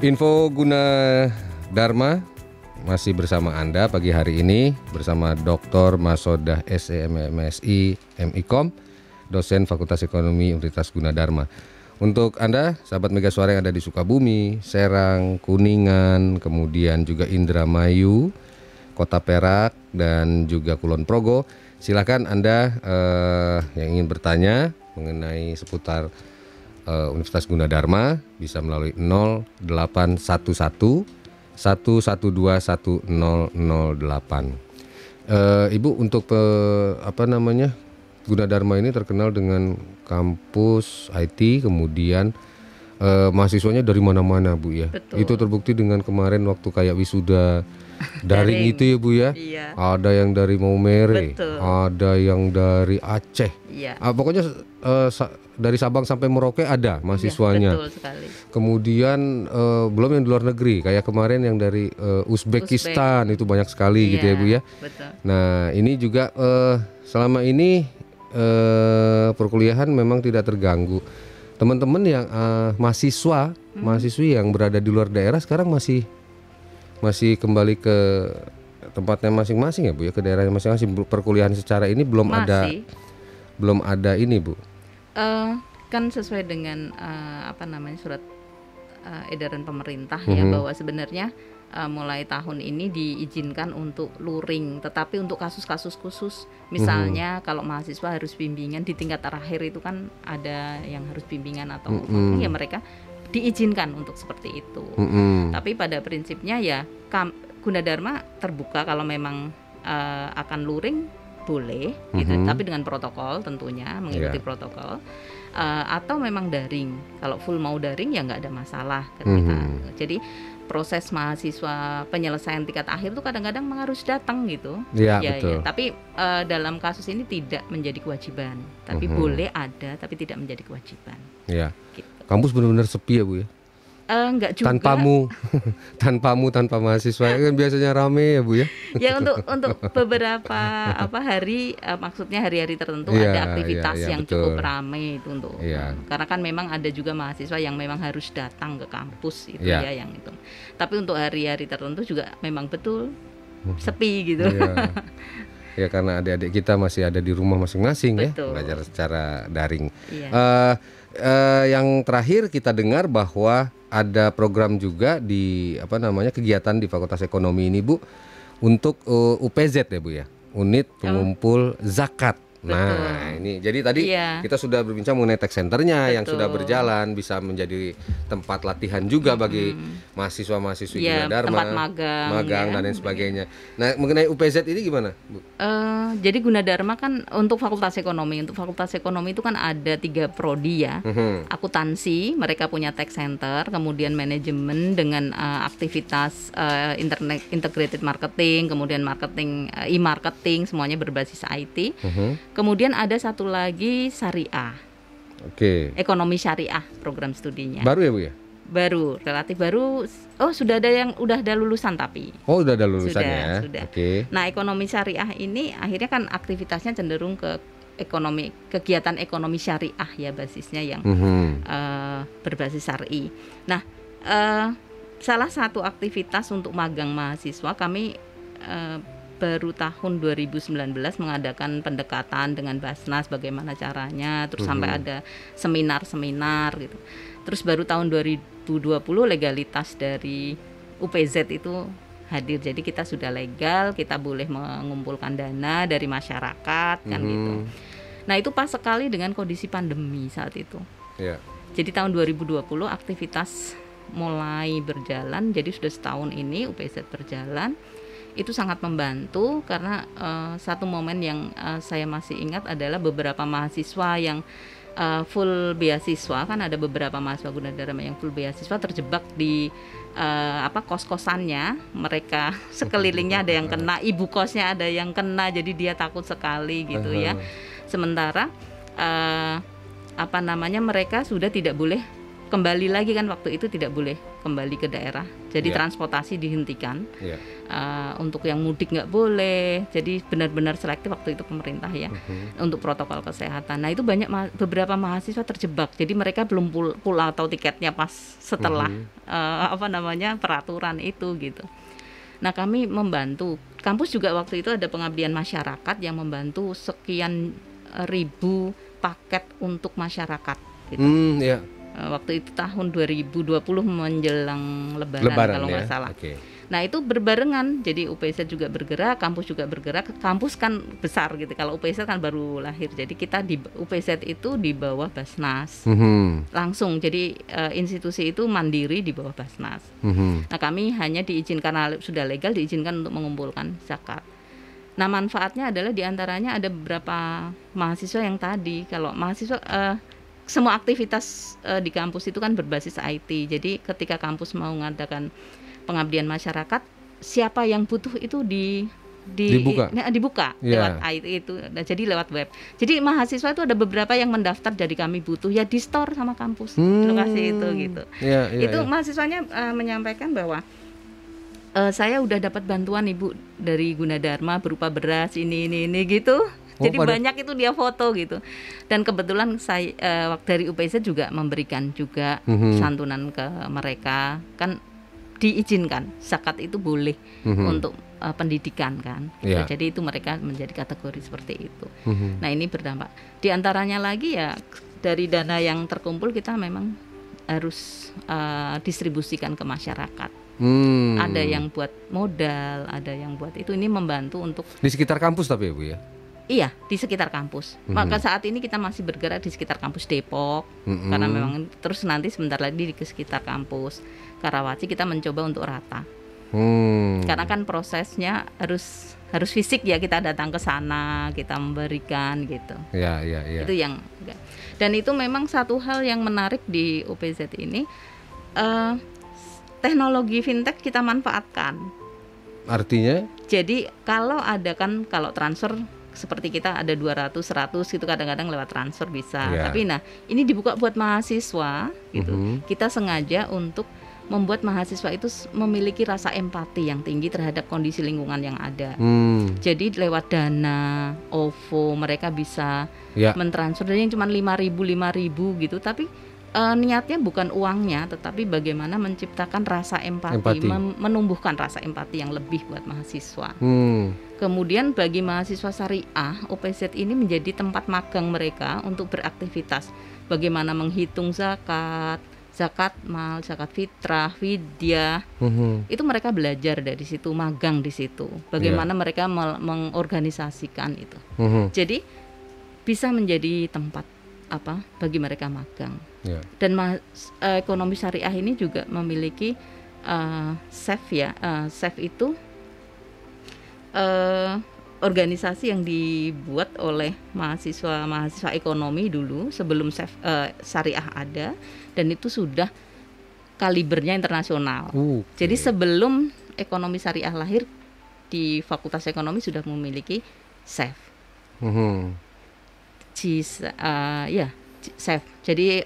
Info Guna Dharma masih bersama Anda pagi hari ini bersama Dr. Masodah SEMMSI MIKOM, dosen Fakultas Ekonomi Universitas Gunadarma. Untuk Anda, sahabat Mega Suara yang ada di Sukabumi, Serang, Kuningan, kemudian juga Indramayu, Kota Perak, dan juga Kulon Progo, silakan Anda yang ingin bertanya mengenai seputar Universitas Gunadarma bisa melalui 0811 112 1008. Ibu, untuk Gunadarma ini terkenal dengan kampus IT, kemudian mahasiswanya dari mana-mana, Bu ya. Betul. Itu terbukti dengan kemarin waktu kayak wisuda daring itu ya, Bu ya. Iya. Ada yang dari Maumere, Betul. ada yang dari Aceh. Iya. Pokoknya dari Sabang sampai Merauke ada mahasiswanya. Betul sekali. Kemudian belum yang di luar negeri, kayak kemarin yang dari Uzbekistan itu banyak sekali gitu ya, Bu ya. Betul. Nah, ini juga selama ini perkuliahan memang tidak terganggu. Teman-teman yang mahasiswi yang berada di luar daerah sekarang masih kembali ke tempatnya masing-masing ya, Bu ya, ke daerahnya masing-masing. Perkuliahan secara ini belum ada ini, Bu. Kan sesuai dengan surat edaran pemerintah ya, bahwa sebenarnya mulai tahun ini diizinkan untuk luring, tetapi untuk kasus-kasus khusus, misalnya kalau mahasiswa harus bimbingan di tingkat terakhir itu kan ada yang harus bimbingan atau ya mereka diizinkan untuk seperti itu. Tapi pada prinsipnya ya Gunadarma terbuka kalau memang akan luring boleh gitu, tapi dengan protokol tentunya, mengikuti protokol. Atau memang daring. Kalau full mau daring ya nggak ada masalah ketika. Jadi proses mahasiswa penyelesaian tingkat akhir tuh kadang-kadang memang harus datang gitu. Ya, ya, betul. ya. Tapi dalam kasus ini tidak menjadi kewajiban, tapi boleh ada, tapi tidak menjadi kewajiban. Ya. Gitu. Kampus benar-benar sepi ya, Bu ya. Enggak juga. Tanpa mahasiswa kan biasanya rame ya, Bu ya. Ya untuk beberapa hari, maksudnya hari-hari tertentu ada aktivitas yang betul. cukup ramai itu untuk. Karena kan memang ada juga mahasiswa yang memang harus datang ke kampus itu yang itu. Tapi untuk hari-hari tertentu juga memang betul sepi gitu. Ya karena adik-adik kita masih ada di rumah masing-masing ya, belajar secara daring. Yang terakhir kita dengar bahwa ada program juga di kegiatan di Fakultas Ekonomi ini, Bu, untuk UPZ ya, Bu ya, unit pengumpul zakat. Nah, ini jadi tadi kita sudah berbincang mengenai tech centernya yang sudah berjalan, bisa menjadi tempat latihan juga bagi mahasiswa-mahasiswi Gunadarma, tempat magang dan lain sebagainya. Nah, mengenai UPZ ini gimana, Bu? Jadi Gunadarma kan untuk Fakultas Ekonomi itu kan ada 3 prodi ya. Akuntansi, mereka punya tech center, kemudian manajemen dengan aktivitas integrated marketing, kemudian marketing, e-marketing, semuanya berbasis IT. Kemudian ada satu lagi syariah. Ekonomi syariah program studinya. Baru ya, Bu ya? Baru, relatif baru. Oh, sudah ada lulusan tapi. Oh, sudah ada lulusan ya. Sudah. Nah, ekonomi syariah ini akhirnya kan aktivitasnya cenderung ke kegiatan ekonomi syariah ya, basisnya yang berbasis syar'i. Nah, salah satu aktivitas untuk magang mahasiswa kami baru tahun 2019 mengadakan pendekatan dengan Basnas bagaimana caranya, terus sampai ada seminar-seminar gitu. Terus baru tahun 2020 legalitas dari UPZ itu hadir. Jadi kita sudah legal, kita boleh mengumpulkan dana dari masyarakat kan gitu. Nah, itu pas sekali dengan kondisi pandemi saat itu. Jadi tahun 2020 aktivitas mulai berjalan, jadi sudah setahun ini UPZ berjalan. Itu sangat membantu karena satu momen yang saya masih ingat adalah beberapa mahasiswa yang full beasiswa, kan ada beberapa mahasiswa Gunadarma yang full beasiswa terjebak di kos-kosannya, mereka sekelilingnya ada yang kena, ibu kosnya ada yang kena, jadi dia takut sekali gitu ya. Sementara mereka sudah tidak boleh kembali lagi kan waktu itu tidak boleh kembali ke daerah, jadi transportasi dihentikan. Untuk yang mudik nggak boleh, jadi benar-benar selektif waktu itu pemerintah ya untuk protokol kesehatan. Nah itu beberapa mahasiswa terjebak, jadi mereka belum pulang atau tiketnya pas setelah peraturan itu gitu. Nah kami membantu, kampus juga waktu itu ada pengabdian masyarakat yang membantu sekian ribu paket untuk masyarakat gitu. Waktu itu tahun 2020 menjelang Lebaran kalau nggak salah. Nah itu berbarengan, jadi UPZ juga bergerak, kampus juga bergerak. Kampus kan besar gitu, kalau UPZ kan baru lahir, jadi kita di UPZ itu di bawah Basnas langsung, jadi institusi itu mandiri di bawah Basnas. Nah kami hanya diizinkan, sudah legal diizinkan untuk mengumpulkan zakat. Nah manfaatnya adalah diantaranya ada beberapa mahasiswa yang tadi, kalau mahasiswa semua aktivitas di kampus itu kan berbasis IT, jadi ketika kampus mau mengadakan pengabdian masyarakat, siapa yang butuh itu dibuka lewat IT itu, jadi lewat web. Jadi mahasiswa itu ada beberapa yang mendaftar dari kami butuh ya di store sama kampus lokasi itu gitu. Mahasiswanya menyampaikan bahwa saya udah dapat bantuan Ibu dari Gunadarma berupa beras ini gitu. Jadi banyak itu dia foto gitu. Dan kebetulan saya dari UPZ juga memberikan juga santunan ke mereka, kan diizinkan zakat itu boleh untuk pendidikan kan. Jadi itu mereka menjadi kategori seperti itu. Nah ini berdampak. Di antaranya lagi ya dari dana yang terkumpul kita memang harus distribusikan ke masyarakat. Ada yang buat modal, ada yang buat itu. Ini membantu untuk di sekitar kampus tapi ya Bu ya. Iya, di sekitar kampus. Maka saat ini kita masih bergerak di sekitar kampus Depok, karena memang terus nanti sebentar lagi di sekitar kampus Karawaci kita mencoba untuk rata. Karena kan prosesnya harus fisik ya, kita datang ke sana, kita memberikan gitu. Itu yang dan itu memang satu hal yang menarik di UPZ ini, teknologi fintech kita manfaatkan. Artinya? Jadi kalau transfer seperti kita ada 200, 100 gitu, kadang-kadang lewat transfer bisa. Tapi ini dibuka buat mahasiswa gitu. Kita sengaja untuk membuat mahasiswa itu memiliki rasa empati yang tinggi terhadap kondisi lingkungan yang ada. Jadi lewat Dana, OVO mereka bisa mentransfer yang cuma 5.000 gitu, tapi niatnya bukan uangnya, tetapi bagaimana menciptakan rasa empati. Menumbuhkan rasa empati yang lebih buat mahasiswa. Kemudian bagi mahasiswa syariah, OPZ ini menjadi tempat magang mereka untuk beraktivitas. Bagaimana menghitung zakat mal, zakat fitrah, fidyah. Itu mereka belajar dari situ, magang di situ. Bagaimana mereka mengorganisasikan itu. Jadi bisa menjadi tempat bagi mereka magang. Dan ekonomi syariah ini juga memiliki SAFE itu organisasi yang dibuat oleh mahasiswa ekonomi dulu sebelum syariah ada, dan itu sudah kalibernya internasional. Jadi sebelum ekonomi syariah lahir, di Fakultas Ekonomi sudah memiliki SAFE. SAFE. Jadi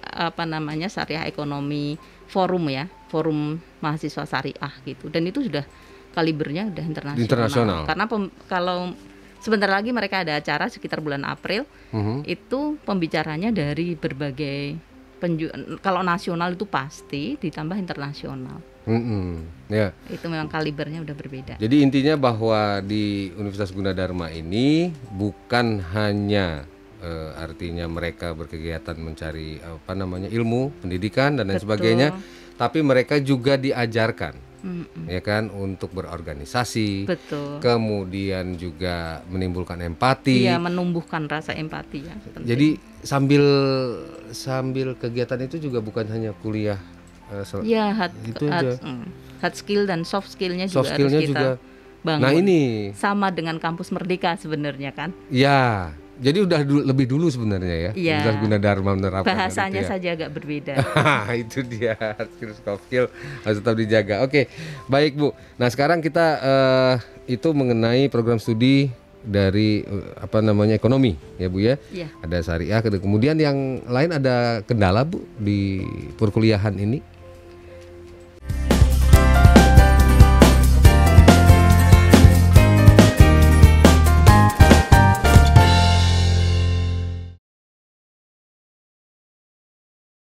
Syariah Ekonomi Forum Forum Mahasiswa Syariah gitu. Dan itu sudah kalibernya udah internasional. Karena kalau sebentar lagi mereka ada acara sekitar bulan April, itu pembicaranya dari berbagai kalau nasional itu pasti ditambah internasional. Itu memang kalibernya udah berbeda. Jadi intinya bahwa di Universitas Gunadarma ini bukan hanya artinya mereka berkegiatan mencari ilmu, pendidikan dan lain sebagainya, tapi mereka juga diajarkan ya kan untuk berorganisasi. Kemudian juga menimbulkan empati. Menumbuhkan rasa empati ya. Jadi sambil kegiatan itu juga bukan hanya kuliah hard skill dan soft skillnya juga harus kita bangun. Nah ini sama dengan kampus Merdeka sebenarnya kan. Jadi udah lebih dulu sebenarnya ya. Universitas Gunadarma menerapkan bahasanya saja agak berbeda. Itu dia, soft skill harus tetap dijaga. Oke, baik Bu. Nah sekarang kita itu mengenai program studi dari ekonomi ya Bu ya. Iya. Ada syariah, kemudian yang lain ada kendala Bu di perkuliahan ini?